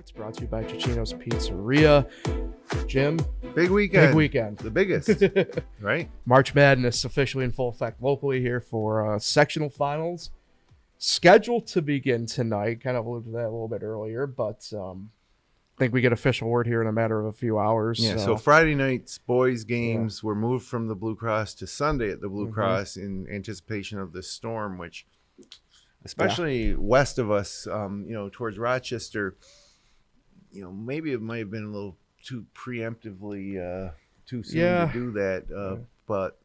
Sports, brought to you by Cicino's Pizzeria. Jim, Big weekend. big weekend. The biggest, right? March Madness officially in full effect locally here for sectional finals. Scheduled to begin tonight. Kind of alluded to that a little bit earlier, but I think we get official word here in a matter of a few hours. Yeah, so Friday night's boys games were moved from the Blue Cross to Sunday at the Blue Cross in anticipation of the storm, which especially west of us, towards Rochester, maybe it might have been a little too preemptively too soon to do that. But,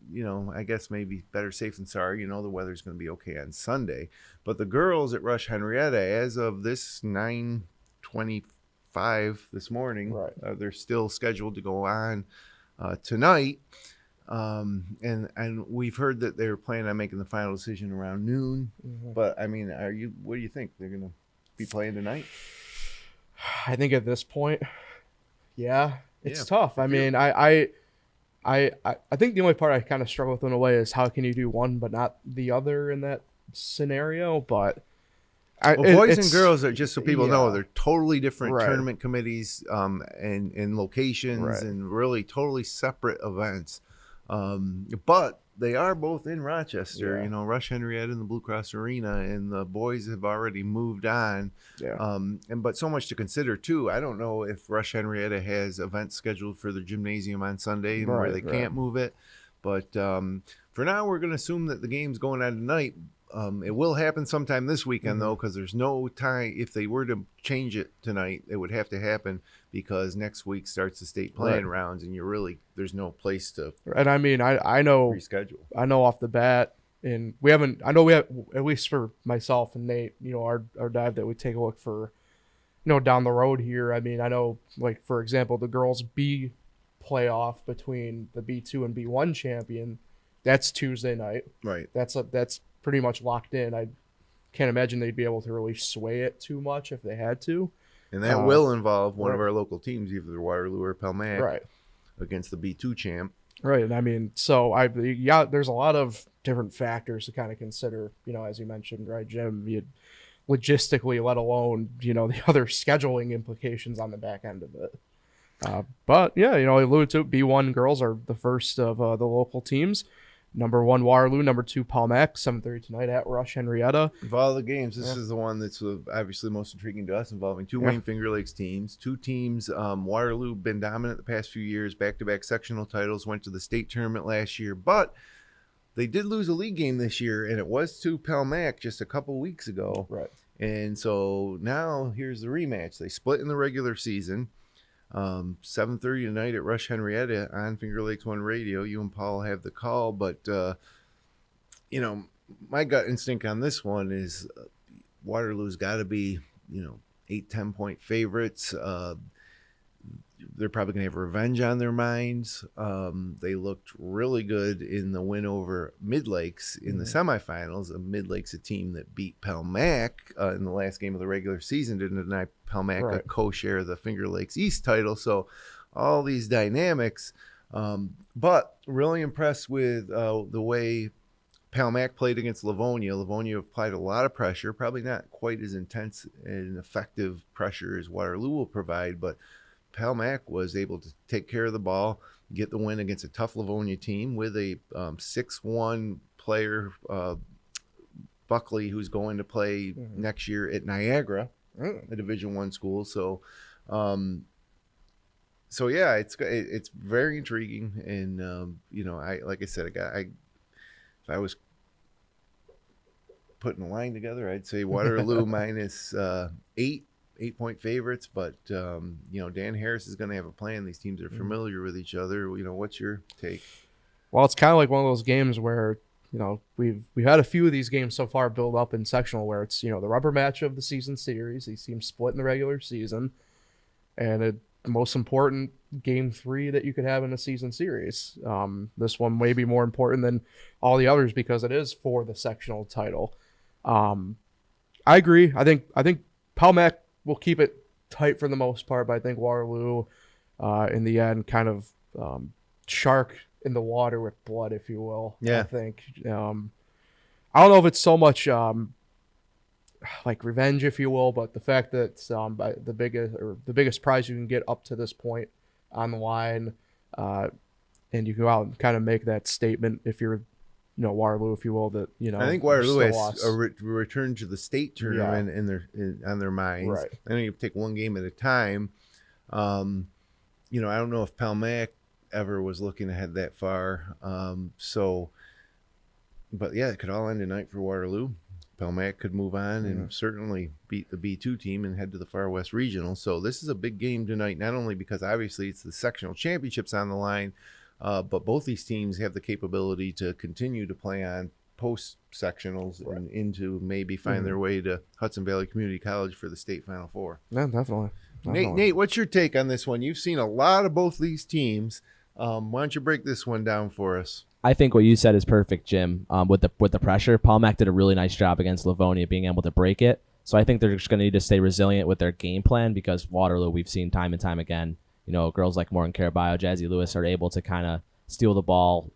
I guess maybe better safe than sorry. The weather's going to be okay on Sunday. But the girls at Rush-Henrietta, as of this 9:25 this morning, they're still scheduled to go on tonight. And we've heard that they're planning on making the final decision around noon. But, what do you think? They're going to be playing tonight? I think at this point, it's tough. I think the only part I kind of struggle with in a way is how can you do one but not the other in that scenario. But boys and girls are, just so people know, they're totally different tournament committees and locations and really totally separate events. But they are both in Rochester, Rush-Henrietta in the Blue Cross Arena, and the boys have already moved on. But so much to consider too. I don't know if Rush-Henrietta has events scheduled for the gymnasium on Sunday where they can't move it. But for now, we're going to assume that the game's going on tonight. It will happen sometime this weekend, though, because there's no time. If they were to change it tonight, it would have to happen because next week starts the state playing rounds, and there's no place to. And I know reschedule. I know off the bat, and we have at least for myself and Nate, our dive that we take a look for, down the road here. I know, like for example, the girls B playoff between the B2 and B1 champion, that's Tuesday night. Right. That's pretty much locked in. I can't imagine they'd be able to really sway it too much if they had to. And that will involve one of our local teams, either Waterloo or Palmyra, against the B2 champ. Right. And there's a lot of different factors to kind of consider, as you mentioned, right, Jim, logistically, let alone, the other scheduling implications on the back end of it. But I alluded to it, B1 girls are the first of the local teams. Number 1, Waterloo. Number 2, Palmyra. 7:30 tonight at Rush-Henrietta. Of all the games, this is the one that's obviously most intriguing to us, involving two Wayne Finger Lakes teams. Two teams, Waterloo, been dominant the past few years, back-to-back sectional titles, went to the state tournament last year, but they did lose a league game this year, and it was to Palmyra just a couple weeks ago. Right. And so now here's the rematch. They split in the regular season. 7:30 tonight at Rush-Henrietta on Finger Lakes One Radio. You and Paul have the call, but my gut instinct on this one is Waterloo's got to be 8-10 point favorites. They're probably gonna have revenge on their minds. They looked really good in the win over Mid-Lakes in the semifinals. Mid-Lakes, a team that beat Palmyra in the last game of the regular season, didn't deny Palmyra a co-share of the Finger Lakes East title. So all these dynamics, but really impressed with the way Palmyra played against Livonia. Livonia applied a lot of pressure, probably not quite as intense and effective pressure as Waterloo will provide, but Palmyra was able to take care of the ball, get the win against a tough Livonia team with a 6'1" player, Buckley, who's going to play next year at Niagara, a Division I school. So, it's very intriguing, and if I was putting a line together, I'd say Waterloo minus 8-point favorites, but Dan Harris is going to have a plan. These teams are familiar with each other. What's your take? Well, it's kind of like one of those games where we've had a few of these games so far build up in sectional where it's the rubber match of the season series. These teams split in the regular season, and the most important game 3 that you could have in a season series. This one may be more important than all the others because it is for the sectional title. I agree. I think Palmyra will keep it tight for the most part, but I think Waterloo, in the end, kind of shark in the water with blood, if you will. Yeah. I think. I don't know if it's so much like revenge, if you will, but the fact that the biggest prize you can get up to this point on the line, and you go out and kind of make that statement if you're, Waterloo, if you will, that I think you're Waterloo still has us. a return to the state tournament on their minds. Right. I think you take one game at a time. I don't know if Palmac ever was looking ahead that far. But yeah, it could all end tonight for Waterloo. Palmac could move on and certainly beat the B2 team and head to the Far West Regional. So this is a big game tonight, not only because obviously it's the sectional championships on the line, but both these teams have the capability to continue to play on post-sectionals and into maybe find their way to Hudson Valley Community College for the state Final Four. Yeah, definitely. Nate, what's your take on this one? You've seen a lot of both these teams. Why don't you break this one down for us? I think what you said is perfect, Jim. With the pressure, Palmac did a really nice job against Livonia being able to break it. So I think they're just going to need to stay resilient with their game plan because Waterloo, we've seen time and time again, girls like Morgan Caraballo, Jazzy Lewis are able to kind of steal the ball,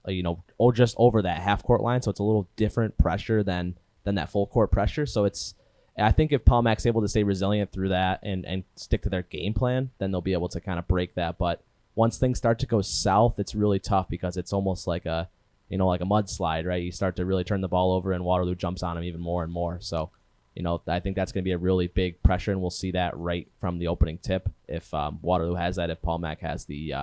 just over that half court line. So it's a little different pressure than that full court pressure. So I think if Palmac's able to stay resilient through that and stick to their game plan, then they'll be able to kind of break that. But once things start to go south, it's really tough because it's almost like a mudslide, right? You start to really turn the ball over and Waterloo jumps on them even more and more. So, I think that's going to be a really big pressure, and we'll see that right from the opening tip if Waterloo has that, if Palmac has the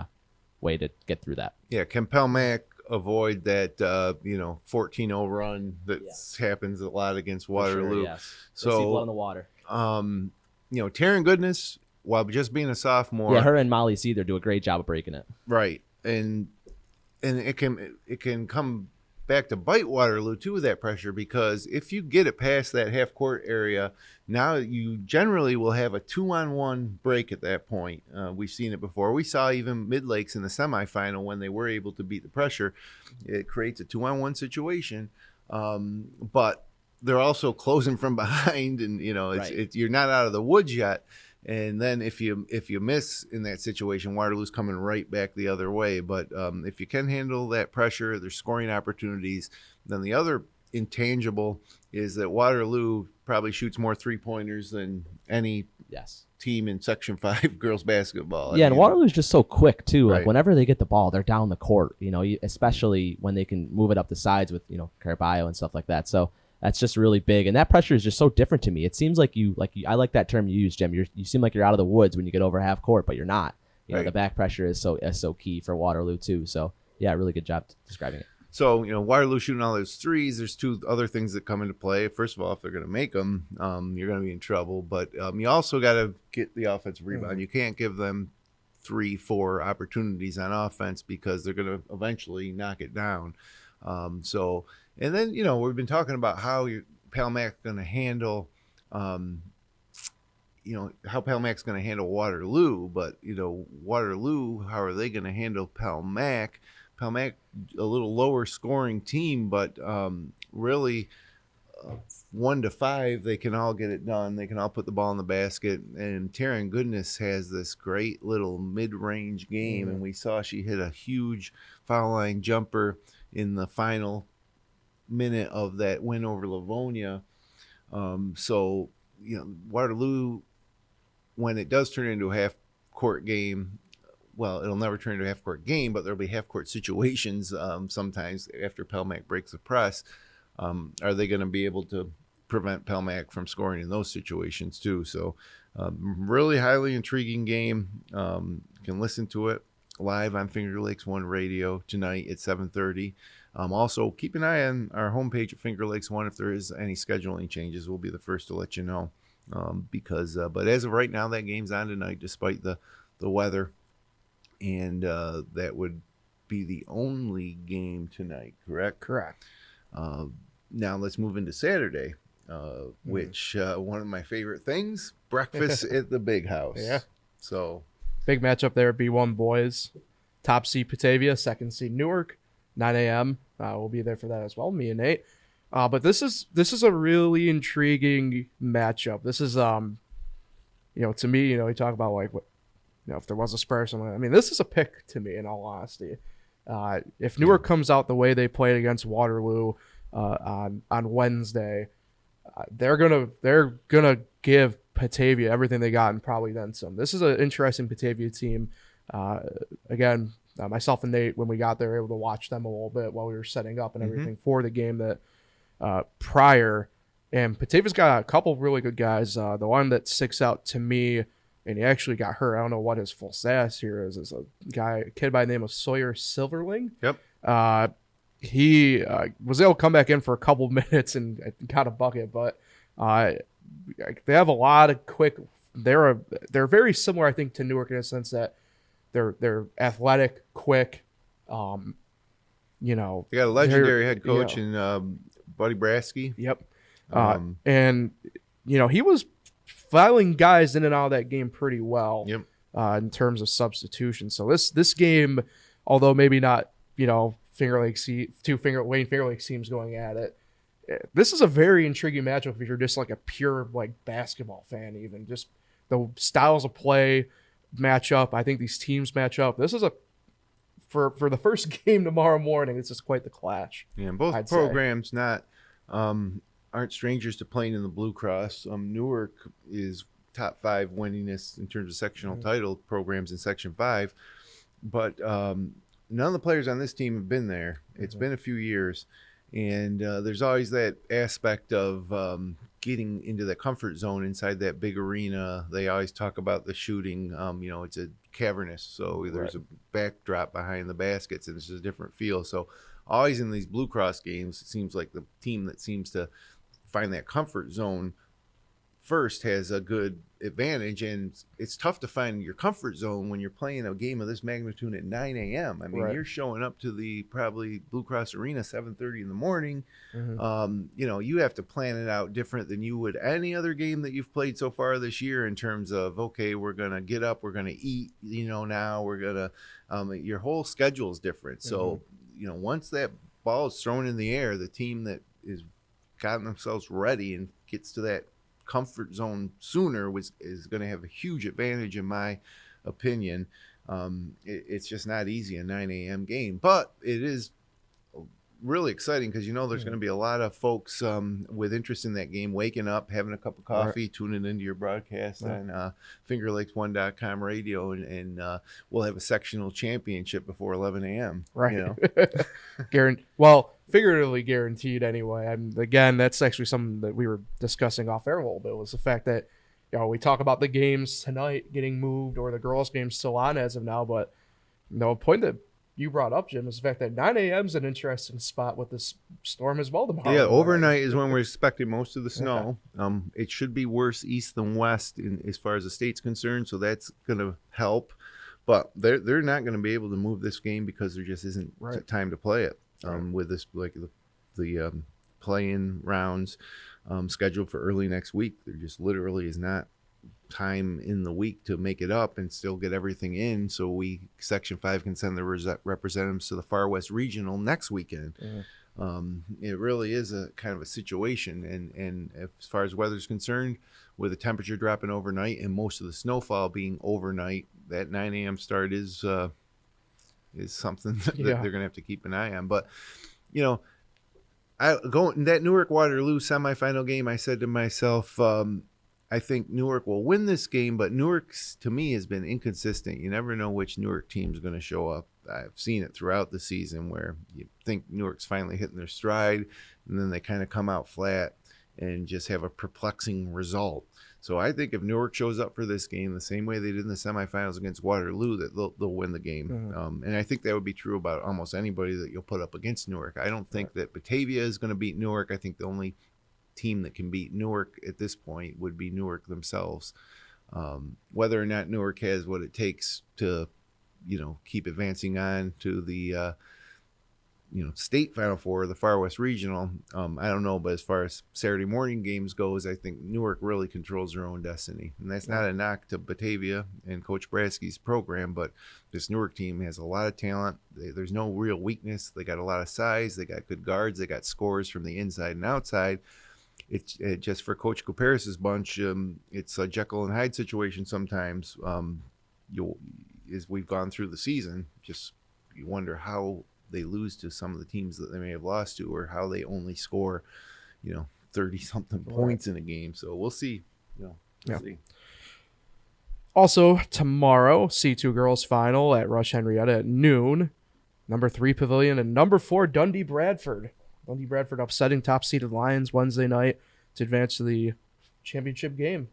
way to get through that. Yeah, can Palmac avoid that 14-0 run that happens a lot against Waterloo? Sure, yes. So, see blood in the water. Taryn Goodness, while just being a sophomore, her and Molly Seether do a great job of breaking it. Right, and it can come back to bite Waterloo too with that pressure, because if you get it past that half court area, now you generally will have a 2-on-1 break at that point. We've seen it before. We saw even Mid Lakes in the semifinal when they were able to beat the pressure. It creates a 2-on-1 situation, but they're also closing from behind, and you're not out of the woods yet. And then if you miss in that situation, Waterloo's coming right back the other way. But if you can handle that pressure, there's scoring opportunities. Then the other intangible is that Waterloo probably shoots more three-pointers than any team in Section 5 girls basketball. Yeah, and Waterloo's just so quick, too. Right. Like, whenever they get the ball, they're down the court, especially when they can move it up the sides with, Caraballo and stuff like that. So that's just really big, and that pressure is just so different to me. It seems like I like that term you use, Jim. You seem like you're out of the woods when you get over half court, but you're not. The back pressure is so key for Waterloo too. So yeah, really good job describing it. So Waterloo shooting all those threes. There's two other things that come into play. First of all, if they're going to make them, you're going to be in trouble. But you also got to get the offensive rebound. You can't give them 3-4 opportunities on offense because they're going to eventually knock it down. And then, we've been talking about how Palmac's going to handle, how Palmac's going to handle Waterloo, but, Waterloo, how are they going to handle Palmac? Palmac, a little lower scoring team, but really 1 to 5, they can all get it done. They can all put the ball in the basket. And Taryn Goodness has this great little mid-range game, and we saw she hit a huge foul line jumper in the final minute of that win over Livonia. Waterloo, when it does turn into a half-court game, well, it'll never turn into a half-court game, but there'll be half-court situations sometimes after Palmac breaks the press. Are they going to be able to prevent Palmac from scoring in those situations too? So really highly intriguing game. You can listen to it live on Finger Lakes One Radio tonight at 7:30. Also, keep an eye on our homepage at Finger Lakes One. If there is any scheduling changes, we'll be the first to let you know. But as of right now, that game's on tonight despite the weather. And that would be the only game tonight, correct? Correct. Now let's move into Saturday, which one of my favorite things, breakfast at the Big House. Yeah. So big matchup there. B1 boys, top seed Batavia, second seed Newark, 9 a.m. We'll be there for that as well, me and Nate. But this is a really intriguing matchup. This is to me, you talk about like what, if there was a spur or something. I mean, this is a pick to me, in all honesty. If Newark comes out the way they played against Waterloo on Wednesday, they're gonna give Batavia everything they got and probably then some. This is an interesting Batavia team. Again, myself and Nate, when we got there, able to watch them a little bit while we were setting up and everything for the game that prior. And Batavia's got a couple really good guys. The one that sticks out to me, and he actually got hurt. I don't know what his full status here is a kid by the name of Sawyer Silverling. Yep. He was able to come back in for a couple minutes and got a bucket, but they have a lot of quick. They're very similar, I think, to Newark in a sense that they're athletic, quick. You know, They got a legendary head coach in Buddy Brasky. Yep. And you know, he was filing guys in and out of that game pretty well. Yep. In terms of substitution. So this game, although maybe not, you know, Wayne Finger Lakes teams going at it. This is a very intriguing matchup if you're just like a pure like basketball fan, even just the styles of play match up. I think these teams match up. This is for the first game tomorrow morning. This is quite the clash. Yeah, and both programs aren't strangers to playing in the Blue Cross. Newark is top 5 winningest in terms of sectional title programs in Section 5, but none of the players on this team have been there. It's been a few years, and there's always that aspect of getting into the comfort zone inside that big arena. They always talk about the shooting. You know, it's a cavernous, so there's a backdrop behind the baskets, and it's just a different feel. So always in these Blue Cross games, it seems like the team that seems to find that comfort zone first has a good advantage, and it's tough to find your comfort zone when you're playing a game of this magnitude at 9 a.m. I mean, you're showing up to the probably Blue Cross Arena 7:30 in the morning. You know, you have to plan it out different than you would any other game that you've played so far this year in terms of, okay, we're going to get up, we're going to eat, you know, now we're going to, your whole schedule is different. So, you know, once that ball is thrown in the air, the team that is gotten themselves ready and gets to that comfort zone sooner is going to have a huge advantage, in my opinion. It's just not easy, a 9 a.m. game, but it is really exciting because, you know, there's going to be a lot of folks with interest in that game waking up, having a cup of coffee, tuning into your broadcast on fingerlakes1.com radio, and we'll have a sectional championship before 11 a.m. Right. You know? Well, figuratively guaranteed anyway. And again, that's actually something that we were discussing off air a little bit, was the fact that, you know, we talk about the games tonight getting moved or the girls' games still on as of now, but you know, a point that you brought up, Jim, is the fact that 9 a.m. is an interesting spot with this storm as well tomorrow. Yeah, overnight is when we're expecting most of the snow. It should be worse east than west as far as the state's concerned, so that's going to help. But they're not going to be able to move this game because there just isn't time to play it. With this, like the play-in rounds scheduled for early next week, there just literally is not time in the week to make it up and still get everything in, so Section 5 can send the representatives to the Far West Regional next weekend. It really is a kind of a situation, and as far as weather's concerned, with the temperature dropping overnight and most of the snowfall being overnight, that 9 a.m. start is something that they're going to have to keep an eye on. But, you know, in that Newark Waterloo semifinal game, I said to myself, I think Newark will win this game, but Newark, to me, has been inconsistent. You never know which Newark team is going to show up. I've seen it throughout the season where you think Newark's finally hitting their stride, and then they kind of come out flat and just have a perplexing result. So I think if Newark shows up for this game the same way they did in the semifinals against Waterloo, that they'll win the game. And I think that would be true about almost anybody that you'll put up against Newark. I don't think that Batavia is going to beat Newark. I think the only team that can beat Newark at this point would be Newark themselves. Whether or not Newark has what it takes to, you know, keep advancing on to the state Final Four, the Far West Regional, I don't know. But as far as Saturday morning games goes, I think Newark really controls their own destiny. And that's not a knock to Batavia and Coach Brasky's program, but this Newark team has a lot of talent. There's no real weakness. They got a lot of size. They got good guards. They got scorers from the inside and outside. It's just for Coach Couperus's bunch, it's a Jekyll and Hyde situation sometimes. As we've gone through the season, just you wonder how they lose to some of the teams that they may have lost to, or how they only score, 30-something points in a game. So we'll see. We'll see. Also, tomorrow, C2 girls final at Rush-Henrietta at noon. Number 3 Pavilion and number 4 Dundee-Bradford. Dundee-Bradford upsetting top-seeded Lyons Wednesday night to advance to the championship game.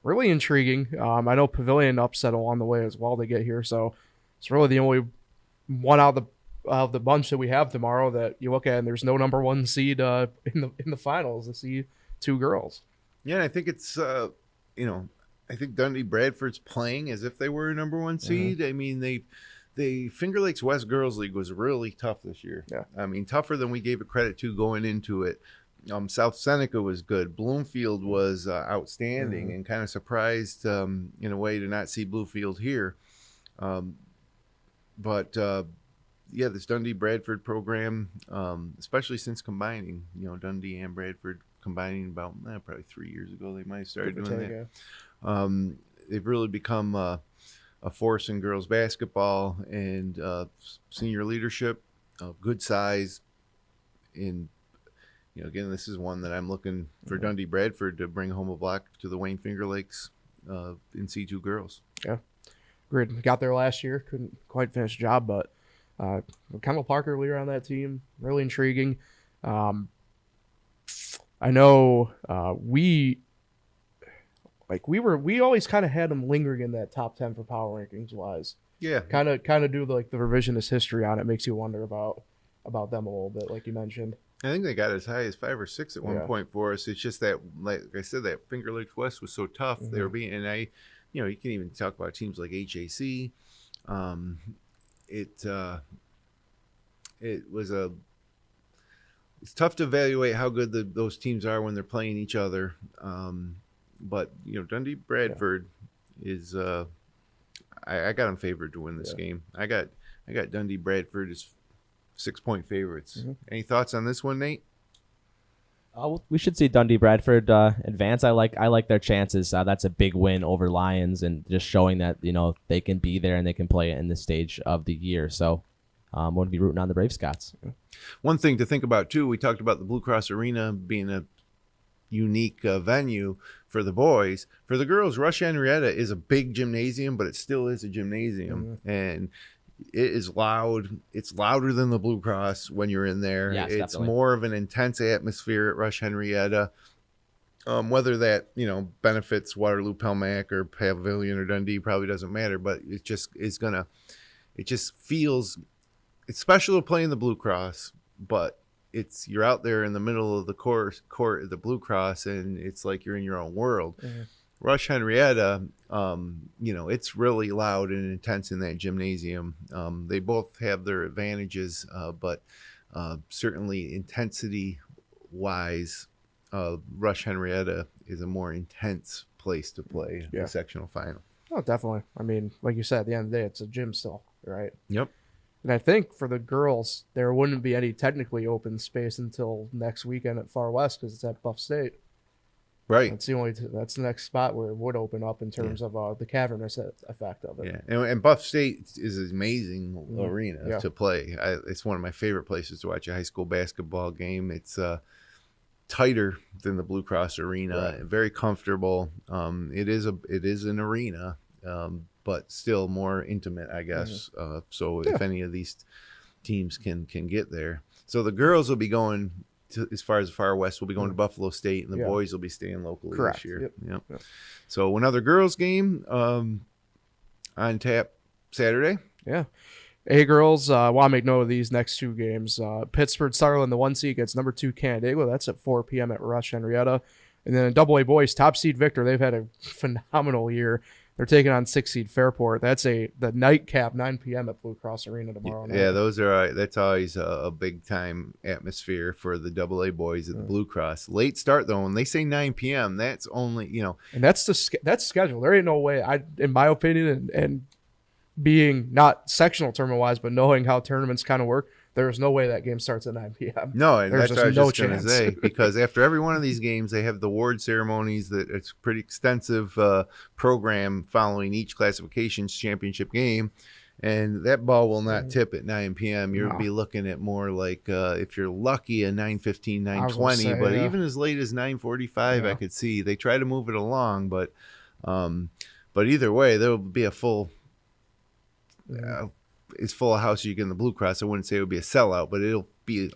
Really intriguing. I know Pavilion upset along the way as well to get here, so it's really the only one out of the bunch that we have tomorrow that you look at, and there's no number 1 seed in the finals to see 2 girls. Yeah, and I think it's I think Dundee-Bradford's playing as if they were a number 1 seed. I mean, the Finger Lakes West Girls League was really tough this year. Yeah. I mean, tougher than we gave it credit to going into it. South Seneca was good. Bloomfield was outstanding and kind of surprised in a way to not see Bluefield here. But this Dundee-Bradford program, especially since combining, Dundee and Bradford combining about probably 3 years ago, they might have started doing that. They've really become a force in girls basketball and senior leadership, good size. And again, this is one that I'm looking for Dundee-Bradford to bring home a block to the Wayne Finger Lakes in C2 girls. Yeah, agreed. Got there last year, couldn't quite finish the job, but Kendall Parker leader on that team, really intriguing. I know we always kind of had them lingering in that top 10 for power rankings wise. Yeah, kind of do the revisionist history on it. Makes you wonder about them a little bit, like you mentioned. I think they got as high as 5 or 6 at one point for us. It's just that, like I said, that Finger Lakes West was so tough. They were being, and you can even talk about teams like HAC. It's tough to evaluate how good those teams are when they're playing each other. But Dundee-Bradford is. I got them favored to win this game. I got Dundee-Bradford as 6-point favorites. Any thoughts on this one, Nate? We should see Dundee-Bradford advance. I like their chances. That's a big win over Lyons, and just showing that they can be there and they can play in this stage of the year. So I'm going to be rooting on the Brave Scots. One thing to think about too, we talked about the Blue Cross Arena being a unique venue for the boys. For the girls, Rush-Henrietta is a big gymnasium, but it still is a gymnasium, and it is loud. It's louder than the Blue Cross when you're in there. Yes, it's definitely more of an intense atmosphere at Rush-Henrietta. Whether that benefits Waterloo, Palmac, or Pavilion or Dundee probably doesn't matter, but it just feels it's special to play in the Blue Cross, but you're out there in the middle of the court of the Blue Cross, and it's like you're in your own world. Rush-Henrietta, it's really loud and intense in that gymnasium. They both have their advantages, but certainly intensity-wise, Rush-Henrietta is a more intense place to play the sectional final. Oh, definitely. I mean, like you said, at the end of the day, it's a gym still, right? Yep. And I think for the girls, there wouldn't be any technically open space until next weekend at Far West because it's at Buff State. Right. That's the next spot where it would open up in terms of the cavernous effect of it. Yeah, and Buff State is an amazing arena to play. It's one of my favorite places to watch a high school basketball game. It's tighter than the Blue Cross Arena, very comfortable. It is an arena, but still more intimate, I guess. If any of these teams can get there, so the girls will be going as far as Far West, will be going to Buffalo State, and the boys will be staying locally this year. Yep. So another girls game on tap Saturday. Yeah. Hey, girls, I want to make note of these next 2 games. Pittsburgh Sutherland, the 1 seed, gets number 2 Canandaigua. That's at 4 p.m. at Rush-Henrietta. And then AA boys, top seed Victor. They've had a phenomenal year. They're taking on 6 seed Fairport. That's the nightcap, 9 p.m. at Blue Cross Arena tomorrow night. Yeah, that's always a big time atmosphere for the AA boys at the Blue Cross. Late start though. When they say 9 p.m., that's only and that's scheduled. There ain't no way. In my opinion, and being not sectional tournament wise, but knowing how tournaments kind of work, there's no way that game starts at 9 p.m. No, and there's that's what I was no just going to say, because after every one of these games, they have the award ceremonies. That it's a pretty extensive program following each classifications championship game, And that ball will not tip at 9 p.m. You'll No. be looking at more like, if you're lucky, a 9:15, I was gonna 9:20. say, But yeah. even as late as 9:45, I Yeah. could see. They try to move it along, but either way, there will be a full it's full of house you get in the Blue Cross. I wouldn't say it would be a sellout, but it'll be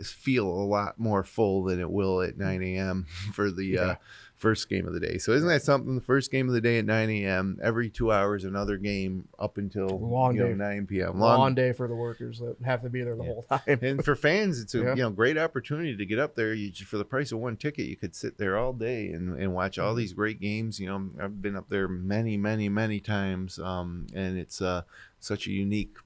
feel a lot more full than it will at 9 a.m. for the first game of the day. So isn't that something? The first game of the day at 9 a.m. Every 2 hours, another game up until Long day. 9 p.m. Long day for the workers that have to be there the whole time. And for fans, it's a Yeah. great opportunity to get up there. For the price of one ticket, you could sit there all day and watch all these great games. I've been up there many, many, many times, and it's such a unique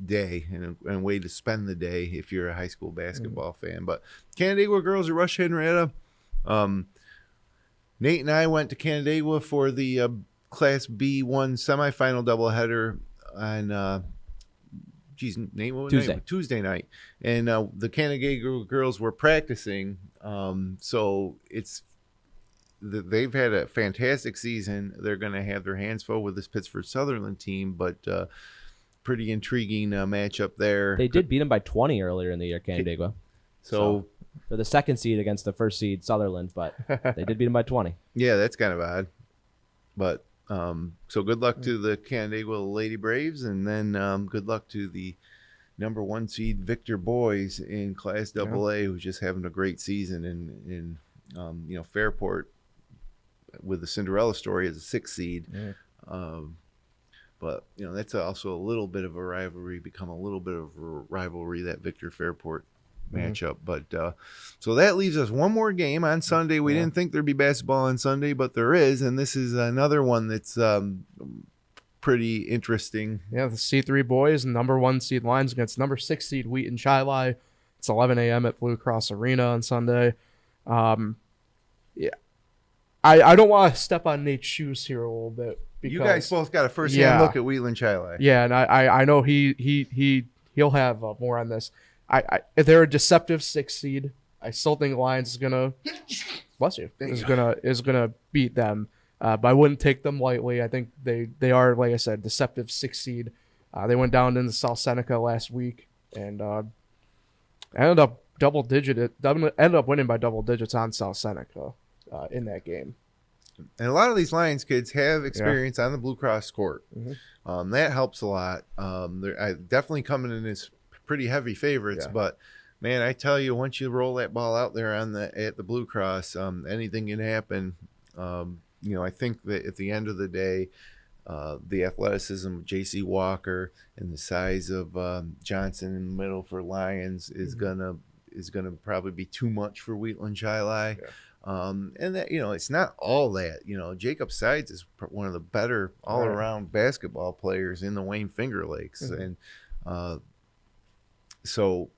day and way to spend the day if you're a high school basketball fan. But Canandaigua girls are Rush-Henrietta. Nate and I went to Canandaigua for the Class B1 semifinal doubleheader on Nate, what Tuesday. night? Tuesday night. And the Canandaigua girls were practicing. So they've had a fantastic season. They're going to have their hands full with this Pittsford Sutherland team, but pretty intriguing matchup there. They did beat them by 20 earlier in the year, Canandaigua. So they're the second seed against the first seed Sutherland, but they did beat them by 20. yeah, that's kind of odd. But so good luck to the Canandaigua Lady Braves, and then good luck to the number 1 seed Victor Boys in Class AA, who's just having a great season in Fairport with the Cinderella story as a 6th seed. But that's also a little bit of a rivalry, become a little bit of a rivalry, that Victor Fairport matchup. But so that leaves us one more game on Sunday. We didn't think there'd be basketball on Sunday, but there is, and this is another one that's pretty interesting. Yeah, the C3 boys, number 1 seed Lyons against number 6 seed Wheaton Chili. It's 11 a.m. at Blue Cross Arena on Sunday. I don't want to step on Nate's shoes here a little bit. Because, You guys both got a first-hand look at Wheatland Chili. Yeah, and I know he'll have more on this. If they're a deceptive 6th seed, I still think Lyons is gonna beat them. But I wouldn't take them lightly. I think they are, like I said, deceptive 6th seed. They went down into South Seneca last week and ended up winning by double digits on South Seneca in that game. And a lot of these Lions kids have experience on the Blue Cross court. That helps a lot. They're definitely coming in as pretty heavy favorites, but man, I tell you, once you roll that ball out there at the Blue Cross, anything can happen. I think that at the end of the day, the athleticism of J.C. Walker and the size of Johnson in the middle for Lions is gonna probably be too much for Wheatland Chili. And that it's not all that. Jacob Sides is one of the better all-around basketball players in the Wayne Finger Lakes, and so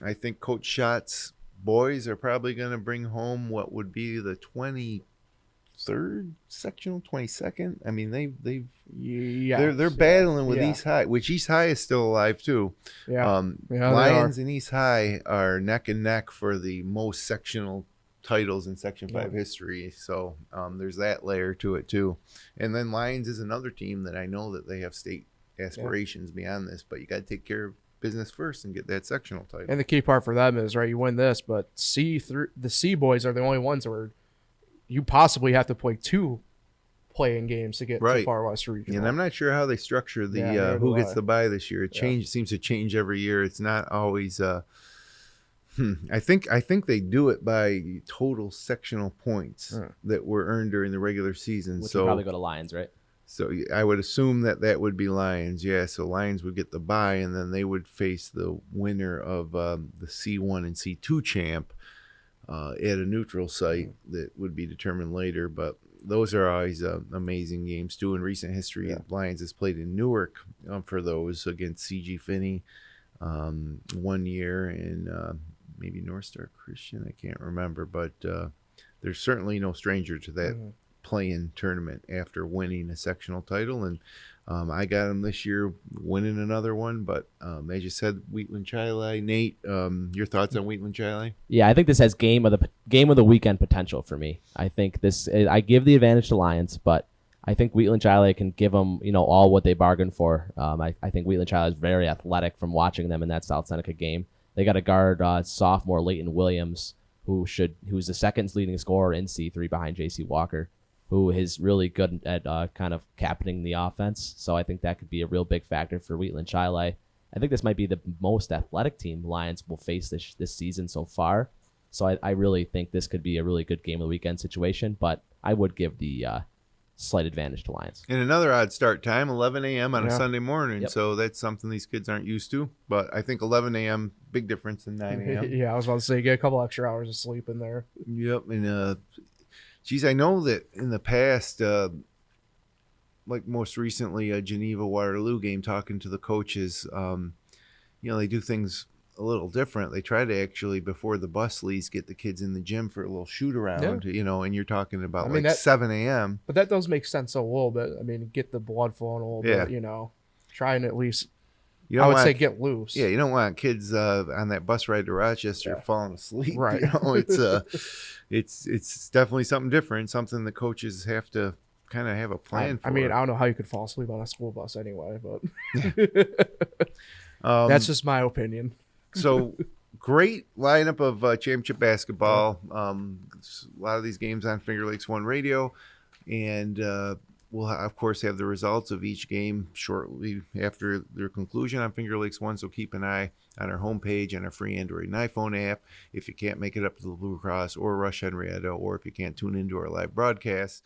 I think Coach Schott's boys are probably going to bring home what would be the 23rd sectional, 22nd. I mean, they're battling with East High, which East High is still alive too. Lions and East High are neck and neck for the most sectional titles in Section 5 history. So there's that layer to it too. And then Lions is another team that I know that they have state aspirations beyond this, but you got to take care of business first and get that sectional title. And the key part for them is, you win this, but the C boys are the only ones where you possibly have to play 2 playing games to get to Far West Regional. And I'm not sure how they structure the who gets the bye this year. It seems to change every year. It's not always I think they do it by total sectional points that were earned during the regular season. Which would probably go to Lions, right? So I would assume that would be Lions. Yeah, so Lions would get the bye, and then they would face the winner of the C1 and C2 champ at a neutral site that would be determined later. But those are always amazing games, too. In recent history, Lions has played in Newark for those against C.G. Finney 1 year, and maybe North Star Christian. I can't remember, but there's certainly no stranger to that play-in tournament after winning a sectional title. And I got them this year winning another one, but as you said, Wheatland Chili. Nate, your thoughts on Wheatland Chili? Yeah, I think this has game of the weekend potential for me. I think I give the advantage to Lions, but I think Wheatland Chile can give them, all what they bargained for. I think Wheatland Chile is very athletic from watching them in that South Seneca game. They got a guard, sophomore Leighton Williams, who's the second leading scorer in C3 behind J.C. Walker, who is really good at kind of captaining the offense. So I think that could be a real big factor for Wheatland Chile. I think this might be the most athletic team Lions will face this season so far. So I really think this could be a really good game of the weekend situation, but I would give the slight advantage to Lions. And another odd start time, 11 a.m. on a Sunday morning. Yep. So that's something these kids aren't used to. But I think 11 a.m., big difference than 9 a.m. Yeah, I was about to say, get a couple extra hours of sleep in there. Yep. And, I know that in the past, like most recently, a Geneva Waterloo game, talking to the coaches, they do things a little different. They try to actually, before the bus leaves, get the kids in the gym for a little shoot around, and you're talking about 7 a.m. But that does make sense a little bit. I mean, get the blood flowing a little bit, try and at least, I would say, get loose. Yeah, you don't want kids on that bus ride to Rochester falling asleep. Right. It's definitely something different, something the coaches have to kind of have a plan for. I mean, I don't know how you could fall asleep on a school bus anyway, but that's just my opinion. So great lineup of championship basketball. A lot of these games on Finger Lakes One Radio, and we'll of course have the results of each game shortly after their conclusion on Finger Lakes One. So keep an eye on our homepage and our free Android and iPhone app. If you can't make it up to the Blue Cross or Rush-Henrietta, or if you can't tune into our live broadcast,